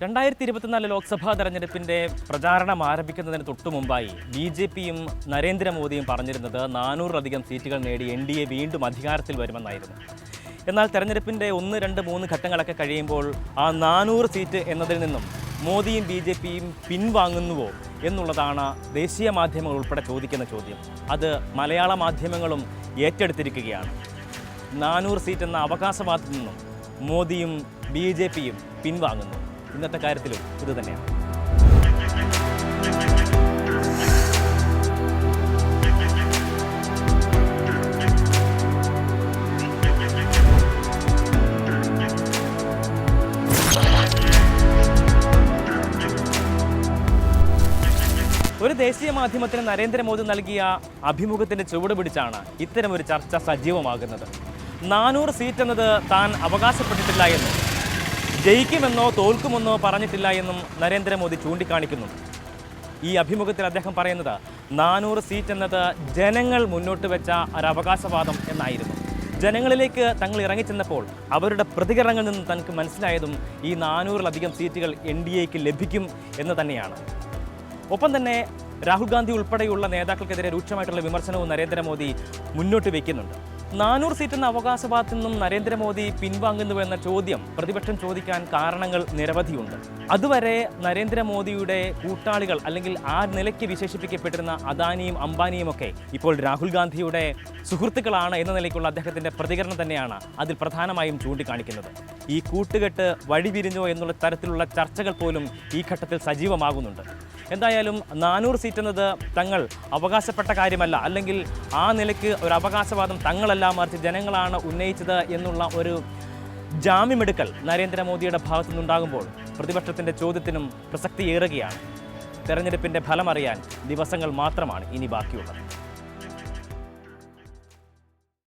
2024 ലോക്സഭാ തെരഞ്ഞെടുപ്പിന്റെ പ്രചാരണം ആരംഭിക്കുന്നതിന് തൊട്ടുമുമ്പായി ബി.ജെ.പിയും നരേന്ദ്രമോദിയും പറഞ്ഞിരുന്നത് 400-ലധികം സീറ്റുകൾ നേടി എൻ.ഡി.എ വീണ്ടും അധികാരത്തിൽ വരുമെന്നായിരുന്നു. എന്നാൽ തെരഞ്ഞെടുപ്പിന്റെ 1, 2, 3 ഘട്ടങ്ങളൊക്കെ കഴിയുമ്പോൾ ആ 400 സീറ്റ് എന്നതിൽ നിന്നും മോദിയും ബി.ജെ.പിയും പിൻവാങ്ങുന്നുവോ എന്നുള്ളതാണ് ദേശീയ മാധ്യമങ്ങൾ ഉൾപ്പെടെ ചോദിക്കുന്ന ചോദ്യം. അത് മലയാള മാധ്യമങ്ങളും ഏറ്റെടുത്തിരിക്കുകയാണ്. 400 സീറ്റ് എന്ന അവകാശവാദത്തിൽ നിന്നും മോദിയും ബി.ജെ.പിയും പിൻവാങ്ങുന്നു. ഇന്നത്തെ കാര്യത്തിലും ഇത് തന്നെയാണ്. ഒരു ദേശീയ മാധ്യമത്തിന് നരേന്ദ്രമോദി നൽകിയ അഭിമുഖത്തിന്റെ ചുവട് പിടിച്ചാണ് ഇത്തരമൊരു ചർച്ച സജീവമാകുന്നത്. 400 സീറ്റ് എന്നത് താൻ അവകാശപ്പെട്ടിട്ടില്ല എന്നും ജയിക്കുമെന്നോ തോൽക്കുമെന്നോ പറഞ്ഞിട്ടില്ല എന്നും നരേന്ദ്രമോദി ചൂണ്ടിക്കാണിക്കുന്നുണ്ട്. ഈ അഭിമുഖത്തിൽ അദ്ദേഹം പറയുന്നത് 400 സീറ്റ് എന്നത് ജനങ്ങൾ മുന്നോട്ട് വെച്ച ഒരു അവകാശവാദം എന്നായിരുന്നു. ജനങ്ങളിലേക്ക് തങ്ങൾ ഇറങ്ങിച്ചെന്നപ്പോൾ അവരുടെ പ്രതികരണങ്ങളിൽ നിന്ന് തനിക്ക് മനസ്സിലായതും ഈ 400-ലധികം സീറ്റുകൾ എൻ.ഡി.എക്ക് ലഭിക്കും എന്ന് തന്നെയാണ്. ഒപ്പം തന്നെ രാഹുൽ ഗാന്ധി ഉൾപ്പെടെയുള്ള നേതാക്കൾക്കെതിരെ രൂക്ഷമായിട്ടുള്ള വിമർശനവും നരേന്ദ്രമോദി മുന്നോട്ട് വയ്ക്കുന്നുണ്ട്. 400 സീറ്റ് എന്ന അവകാശവാദത്തിൽ നിന്നും നരേന്ദ്രമോദി പിൻവാങ്ങുന്നുവെന്ന ചോദ്യം പ്രതിപക്ഷം ചോദിക്കാൻ കാരണങ്ങൾ നിരവധിയുണ്ട്. അതുവരെ നരേന്ദ്രമോദിയുടെ കൂട്ടാളികൾ അല്ലെങ്കിൽ ആ നിലയ്ക്ക് വിശേഷിപ്പിക്കപ്പെട്ടിരുന്ന അദാനിയും അംബാനിയും ഒക്കെ ഇപ്പോൾ രാഹുൽ ഗാന്ധിയുടെ സുഹൃത്തുക്കളാണ് എന്ന നിലയ്ക്കുള്ള അദ്ദേഹത്തിൻ്റെ പ്രതികരണം തന്നെയാണ് അതിൽ പ്രധാനമായും ചൂണ്ടിക്കാണിക്കുന്നത്. ഈ കൂട്ടുകെട്ട് വഴിപിരിഞ്ഞോ എന്നുള്ള തരത്തിലുള്ള ചർച്ചകൾ പോലും ഈ ഘട്ടത്തിൽ സജീവമാകുന്നുണ്ട്. എന്തായാലും 400 സീറ്റ് എന്നത് തങ്ങൾ അവകാശപ്പെട്ട കാര്യമല്ല, അല്ലെങ്കിൽ ആ നിലയ്ക്ക് ഒരു അവകാശവാദം തങ്ങളല്ല മറിച്ച് ജനങ്ങളാണ് ഉന്നയിച്ചത് എന്നുള്ള ഒരു ജാമ്യമെടുക്കൽ നരേന്ദ്രമോദിയുടെ ഭാഗത്തു നിന്നുണ്ടാകുമ്പോൾ പ്രതിപക്ഷത്തിൻ്റെ ചോദ്യത്തിനും പ്രസക്തിയേറുകയാണ്. തെരഞ്ഞെടുപ്പിൻ്റെ ഫലമറിയാൻ ദിവസങ്ങൾ മാത്രമാണ് ഇനി ബാക്കിയുള്ളത്.